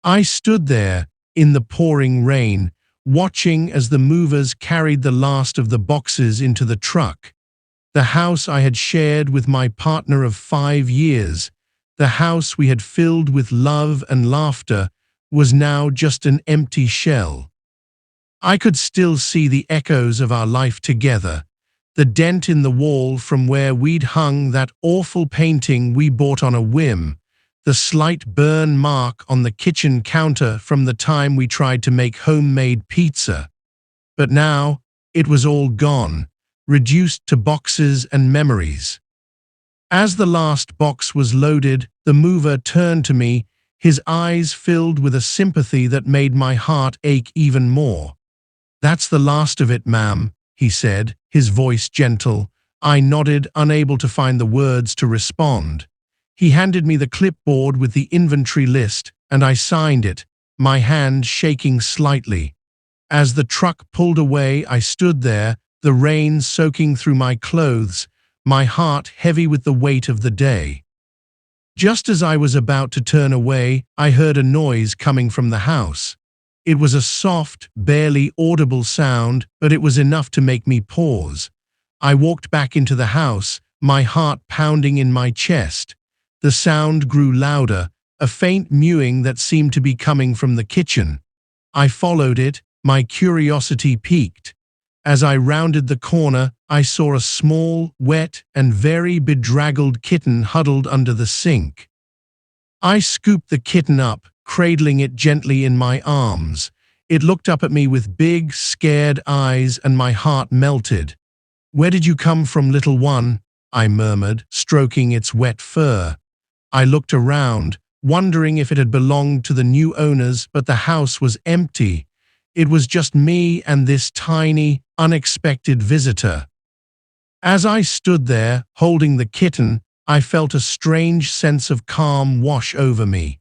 I stood there in the pouring rain, watching as the movers carried the last of the boxes into the truck. The house I had shared with my partner of 5 years, the house we had filled with love and laughter, was now just an empty shell. I could still see the echoes of our life together, the dent in the wall from where we'd hung that awful painting we bought on a whim, the slight burn mark on the kitchen counter from the time we tried to make homemade pizza. But now, it was all gone, reduced to boxes and memories. As the last box was loaded, the mover turned to me, his eyes filled with a sympathy that made my heart ache even more. "That's the last of it, ma'am," he said, his voice gentle. I nodded, unable to find the words to respond. He handed me the clipboard with the inventory list, and I signed it, my hand shaking slightly. As the truck pulled away, I stood there, the rain soaking through my clothes, my heart heavy with the weight of the day. Just as I was about to turn away, I heard a noise coming from the house. It was a soft, barely audible sound, but it was enough to make me pause. I walked back into the house, my heart pounding in my chest. The sound grew louder, a faint mewing that seemed to be coming from the kitchen. I followed it, my curiosity piqued. As I rounded the corner, I saw a small, wet, and very bedraggled kitten huddled under the sink. I scooped the kitten up, cradling it gently in my arms. It looked up at me with big, scared eyes, and my heart melted. "Where did you come from, little one?" I murmured, stroking its wet fur. I looked around, wondering if it had belonged to the new owners, but the house was empty. It was just me and this tiny, unexpected visitor. As I stood there, holding the kitten, I felt a strange sense of calm wash over me.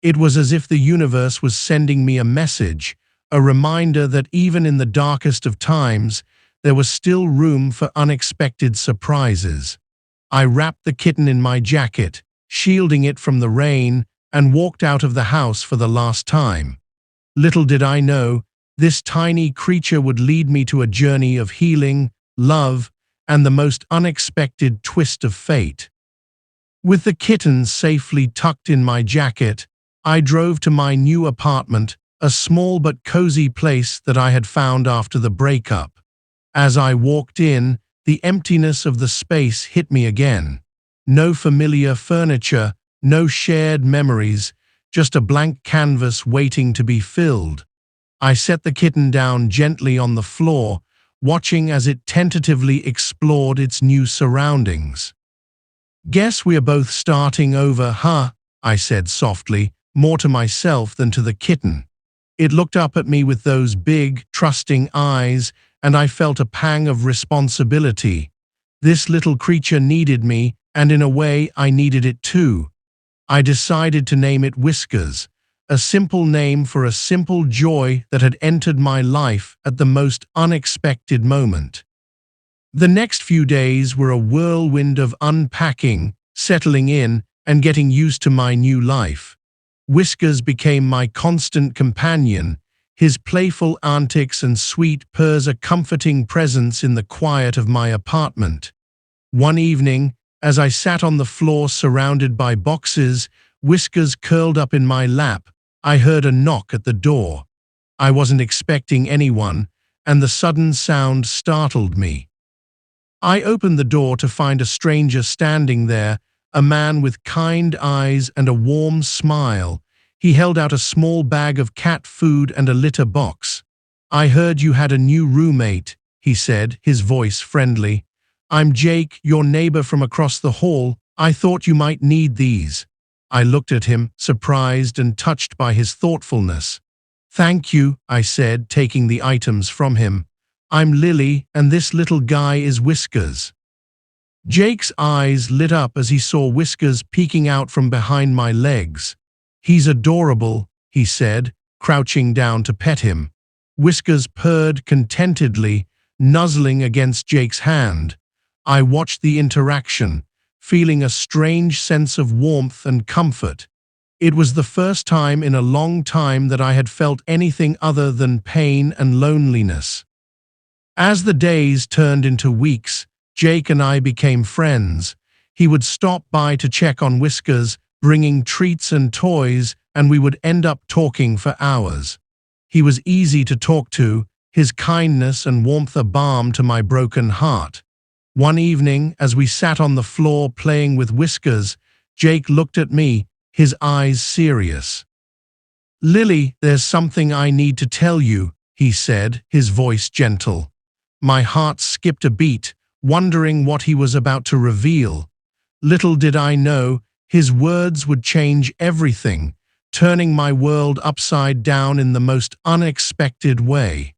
It was as if the universe was sending me a message, a reminder that even in the darkest of times, there was still room for unexpected surprises. I wrapped the kitten in my jacket, shielding it from the rain, and walked out of the house for the last time. Little did I know, this tiny creature would lead me to a journey of healing, love, and the most unexpected twist of fate. With the kitten safely tucked in my jacket, I drove to my new apartment, a small but cozy place that I had found after the breakup. As I walked in, the emptiness of the space hit me again. No familiar furniture, no shared memories, just a blank canvas waiting to be filled. I set the kitten down gently on the floor, watching as it tentatively explored its new surroundings. "Guess we are both starting over, huh?" I said softly, more to myself than to the kitten. It looked up at me with those big, trusting eyes, and I felt a pang of responsibility. This little creature needed me, and in a way I needed it too. I decided to name it Whiskers, a simple name for a simple joy that had entered my life at the most unexpected moment. The next few days were a whirlwind of unpacking, settling in, and getting used to my new life. Whiskers became my constant companion, his playful antics and sweet purrs a comforting presence in the quiet of my apartment. One evening, as I sat on the floor surrounded by boxes, Whiskers curled up in my lap, I heard a knock at the door. I wasn't expecting anyone, and the sudden sound startled me. I opened the door to find a stranger standing there, a man with kind eyes and a warm smile. He held out a small bag of cat food and a litter box. "I heard you had a new roommate," he said, his voice friendly. "I'm Jake, your neighbor from across the hall. I thought you might need these." I looked at him, surprised and touched by his thoughtfulness. "Thank you," I said, taking the items from him. "I'm Lily, and this little guy is Whiskers." Jake's eyes lit up as he saw Whiskers peeking out from behind my legs. "He's adorable," he said, crouching down to pet him. Whiskers purred contentedly, nuzzling against Jake's hand. I watched the interaction, feeling a strange sense of warmth and comfort. It was the first time in a long time that I had felt anything other than pain and loneliness. As the days turned into weeks, Jake and I became friends. He would stop by to check on Whiskers, bringing treats and toys, and we would end up talking for hours. He was easy to talk to, his kindness and warmth a balm to my broken heart. One evening, as we sat on the floor playing with Whiskers, Jake looked at me, his eyes serious. "Lily, there's something I need to tell you," he said, his voice gentle. My heart skipped a beat, wondering what he was about to reveal. Little did I know, his words would change everything, turning my world upside down in the most unexpected way.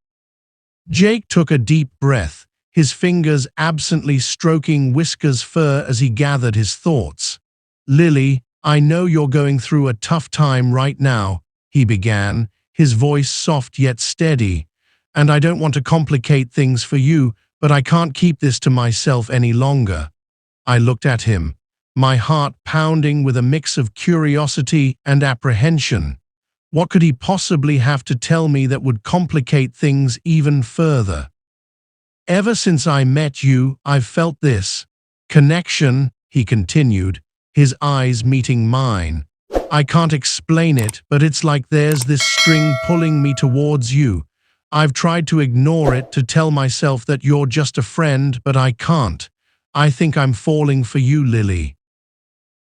Jake took a deep breath, his fingers absently stroking Whiskers' fur as he gathered his thoughts. "Lily, I know you're going through a tough time right now," he began, his voice soft yet steady. "And I don't want to complicate things for you, but I can't keep this to myself any longer." I looked at him, my heart pounding with a mix of curiosity and apprehension. What could he possibly have to tell me that would complicate things even further? "Ever since I met you, I've felt this connection," he continued, his eyes meeting mine. "I can't explain it, but it's like there's this string pulling me towards you. I've tried to ignore it, to tell myself that you're just a friend, but I can't. I think I'm falling for you, Lily."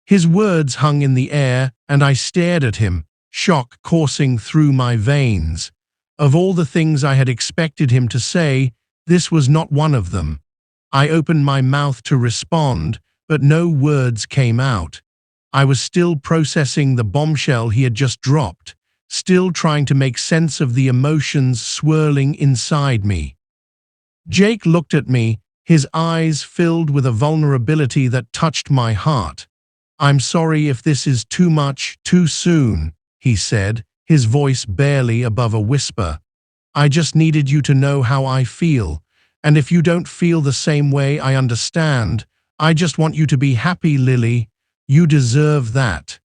His words hung in the air, and I stared at him, shock coursing through my veins. Of all the things I had expected him to say, this was not one of them. I opened my mouth to respond, but no words came out. I was still processing the bombshell he had just dropped, still trying to make sense of the emotions swirling inside me. Jake looked at me, his eyes filled with a vulnerability that touched my heart. "I'm sorry if this is too much, too soon," he said, his voice barely above a whisper. "I just needed you to know how I feel, and if you don't feel the same way, I understand. I just want you to be happy, Lily. You deserve that."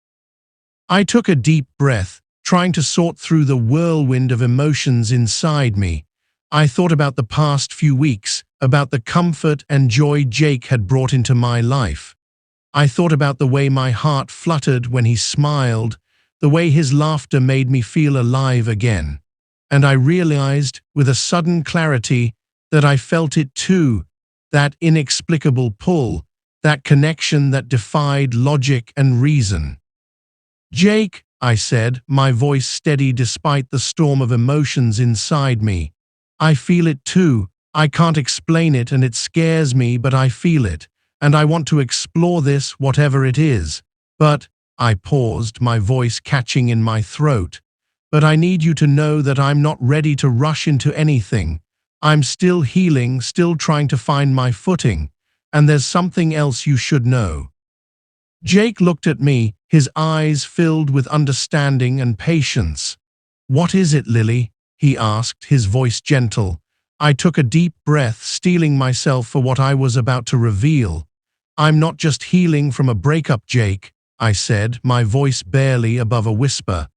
I took a deep breath, trying to sort through the whirlwind of emotions inside me. I thought about the past few weeks, about the comfort and joy Jake had brought into my life. I thought about the way my heart fluttered when he smiled, the way his laughter made me feel alive again. And I realized, with a sudden clarity, that I felt it too, that inexplicable pull, that connection that defied logic and reason. "Jake," I said, my voice steady despite the storm of emotions inside me. "I feel it too. I can't explain it and it scares me, but I feel it. And I want to explore this, whatever it is. But," I paused, my voice catching in my throat, "but I need you to know that I'm not ready to rush into anything. I'm still healing, still trying to find my footing. And there's something else you should know." Jake looked at me, his eyes filled with understanding and patience. "What is it, Lily?" he asked, his voice gentle. I took a deep breath, steeling myself for what I was about to reveal. "I'm not just healing from a breakup, Jake," I said, my voice barely above a whisper.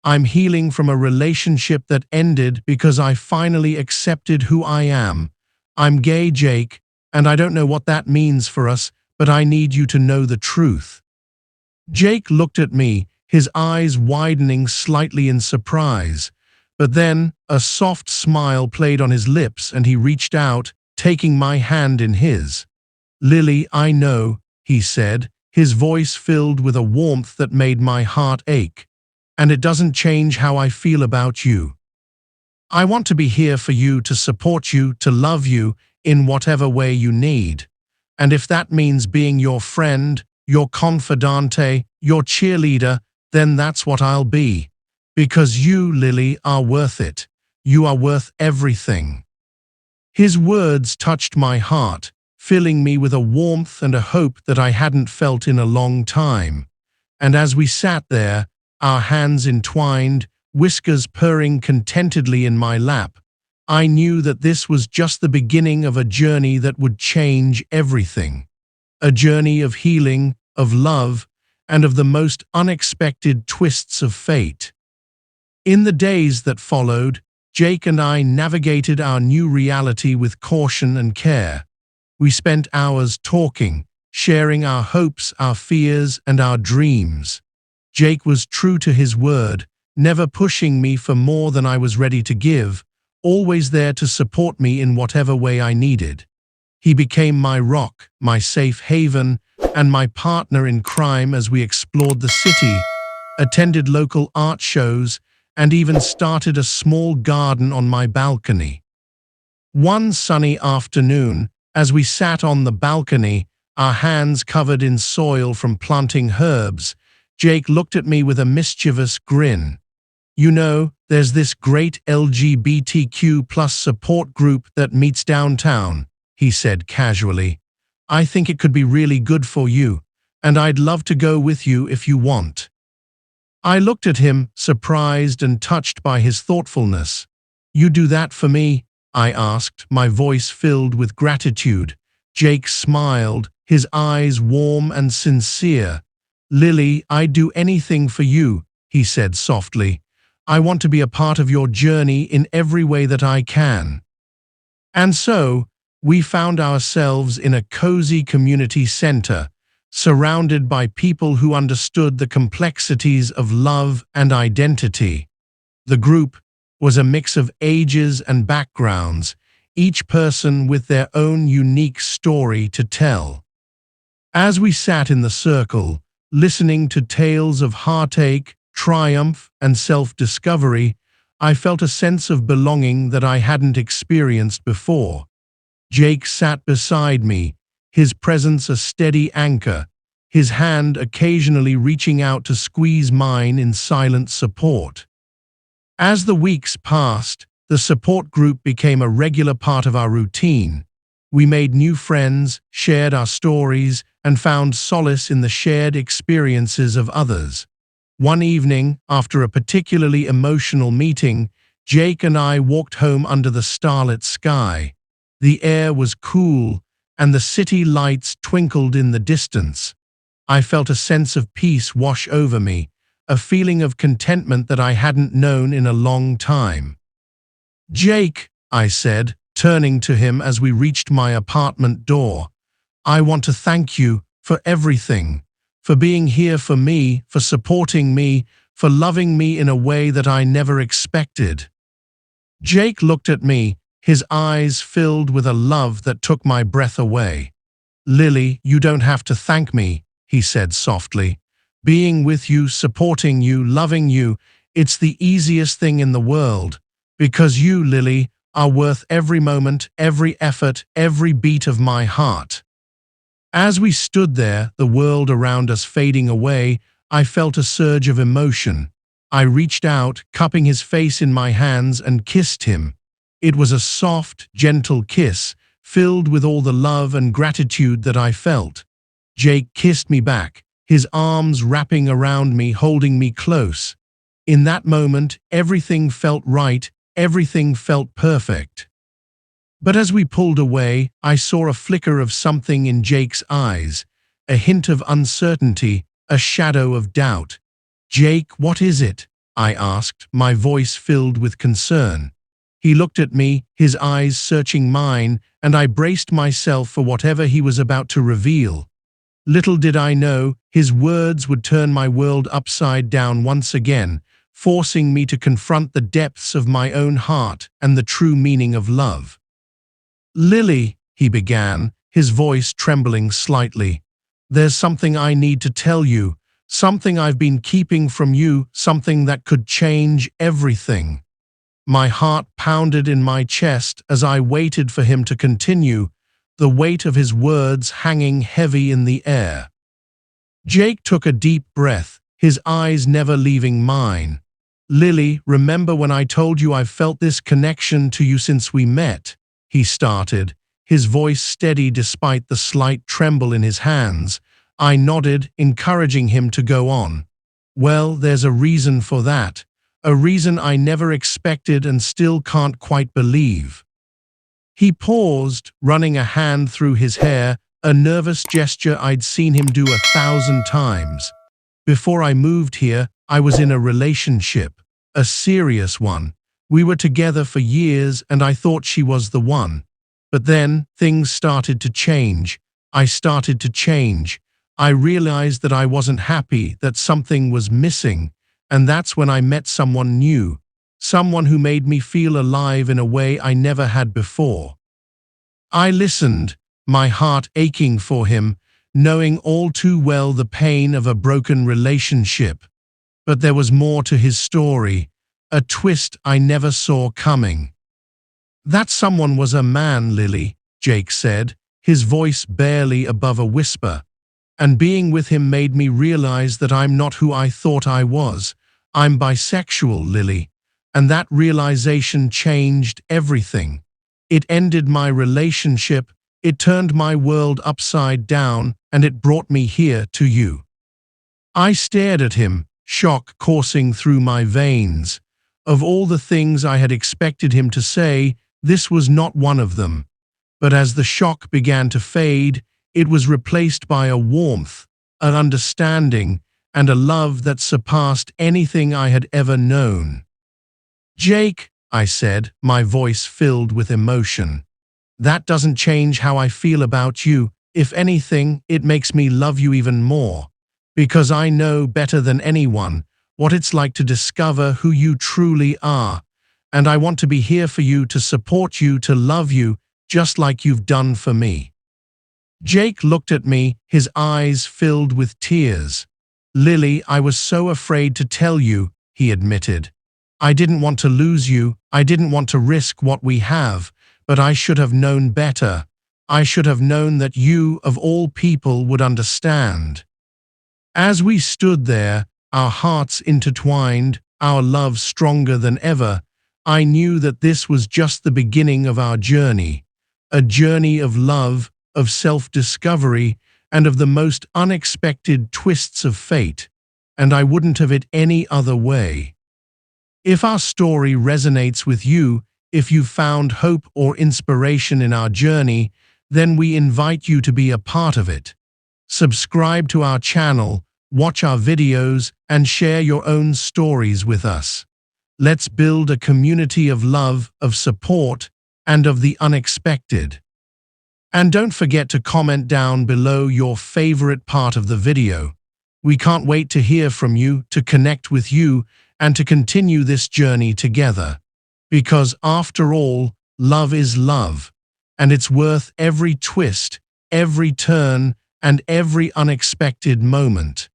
"I'm healing from a relationship that ended because I finally accepted who I am. I'm gay, Jake, and I don't know what that means for us, but I need you to know the truth." Jake looked at me, his eyes widening slightly in surprise. But then, a soft smile played on his lips and he reached out, taking my hand in his. "Lily, I know," he said, his voice filled with a warmth that made my heart ache. "And it doesn't change how I feel about you. I want to be here for you, to support you, to love you in whatever way you need. And if that means being your friend, your confidante, your cheerleader, then that's what I'll be. Because you, Lily, are worth it. You are worth everything." His words touched my heart, filling me with a warmth and a hope that I hadn't felt in a long time. And as we sat there, our hands entwined, Whiskers purring contentedly in my lap, I knew that this was just the beginning of a journey that would change everything. A journey of healing, of love, and of the most unexpected twists of fate. In the days that followed, Jake and I navigated our new reality with caution and care. We spent hours talking, sharing our hopes, our fears, and our dreams. Jake was true to his word, never pushing me for more than I was ready to give, always there to support me in whatever way I needed. He became my rock, my safe haven, and my partner in crime as we explored the city, attended local art shows, and even started a small garden on my balcony. One sunny afternoon, as we sat on the balcony, our hands covered in soil from planting herbs, Jake looked at me with a mischievous grin. "You know, there's this great LGBTQ plus support group that meets downtown," he said casually. "I think it could be really good for you, and I'd love to go with you if you want." I looked at him, surprised and touched by his thoughtfulness. "You do that for me?" I asked, my voice filled with gratitude. Jake smiled, his eyes warm and sincere. "Lily, I'd do anything for you," he said softly. "I want to be a part of your journey in every way that I can." And so, we found ourselves in a cozy community center, surrounded by people who understood the complexities of love and identity. The group was a mix of ages and backgrounds, each person with their own unique story to tell. As we sat in the circle, listening to tales of heartache, triumph, and self-discovery, I felt a sense of belonging that I hadn't experienced before. Jake sat beside me, his presence a steady anchor, his hand occasionally reaching out to squeeze mine in silent support. As the weeks passed, the support group became a regular part of our routine. We made new friends, shared our stories, and found solace in the shared experiences of others. One evening, after a particularly emotional meeting, Jake and I walked home under the starlit sky. The air was cool, and the city lights twinkled in the distance. I felt a sense of peace wash over me, a feeling of contentment that I hadn't known in a long time. "Jake," I said, turning to him as we reached my apartment door, "I want to thank you for everything, for being here for me, for supporting me, for loving me in a way that I never expected." Jake looked at me, his eyes filled with a love that took my breath away. "Lily, you don't have to thank me," he said softly. "Being with you, supporting you, loving you, it's the easiest thing in the world. Because you, Lily, are worth every moment, every effort, every beat of my heart." As we stood there, the world around us fading away, I felt a surge of emotion. I reached out, cupping his face in my hands, and kissed him. It was a soft, gentle kiss, filled with all the love and gratitude that I felt. Jake kissed me back, his arms wrapping around me, holding me close. In that moment, everything felt right, everything felt perfect. But as we pulled away, I saw a flicker of something in Jake's eyes, a hint of uncertainty, a shadow of doubt. "Jake, what is it?" I asked, my voice filled with concern. He looked at me, his eyes searching mine, and I braced myself for whatever he was about to reveal. Little did I know, his words would turn my world upside down once again, forcing me to confront the depths of my own heart and the true meaning of love. "Lily," he began, his voice trembling slightly, "there's something I need to tell you, something I've been keeping from you, something that could change everything." My heart pounded in my chest as I waited for him to continue, the weight of his words hanging heavy in the air. Jake took a deep breath, his eyes never leaving mine. "Lily, remember when I told you I've felt this connection to you since we met?" he started, his voice steady despite the slight tremble in his hands. I nodded, encouraging him to go on. "Well, there's a reason for that, a reason I never expected and still can't quite believe." He paused, running a hand through his hair, a nervous gesture I'd seen him do 1,000 times. Before I moved here, I was in a relationship, a serious one. We were together for years and I thought she was the one. But then things started to change. I started to change. I realized that I wasn't happy, that something was missing. And that's when I met someone new, someone who made me feel alive in a way I never had before. I listened, my heart aching for him, knowing all too well the pain of a broken relationship. But there was more to his story, a twist I never saw coming. That someone was a man, Lily, Jake said, his voice barely above a whisper. And being with him made me realize that I'm not who I thought I was. I'm bisexual, Lily. And that realization changed everything. It ended my relationship, it turned my world upside down, and it brought me here to you. I stared at him, shock coursing through my veins. Of all the things I had expected him to say, this was not one of them. But as the shock began to fade, it was replaced by a warmth, an understanding, and a love that surpassed anything I had ever known. Jake, I said, my voice filled with emotion. That doesn't change how I feel about you. If anything, it makes me love you even more. Because I know better than anyone what it's like to discover who you truly are. And I want to be here for you, to support you, to love you, just like you've done for me. Jake looked at me, his eyes filled with tears. Lily, I was so afraid to tell you, he admitted. I didn't want to lose you, I didn't want to risk what we have, but I should have known better. I should have known that you, of all people, would understand. As we stood there, our hearts intertwined, our love stronger than ever, I knew that this was just the beginning of our journey, a journey of love, of self-discovery, and of the most unexpected twists of fate, and I wouldn't have it any other way. If our story resonates with you, if you found hope or inspiration in our journey, then we invite you to be a part of it. Subscribe to our channel, watch our videos, and share your own stories with us. Let's build a community of love, of support, and of the unexpected. And don't forget to comment down below your favorite part of the video. We can't wait to hear from you, to connect with you, and to continue this journey together. Because after all, love is love, and it's worth every twist, every turn, and every unexpected moment.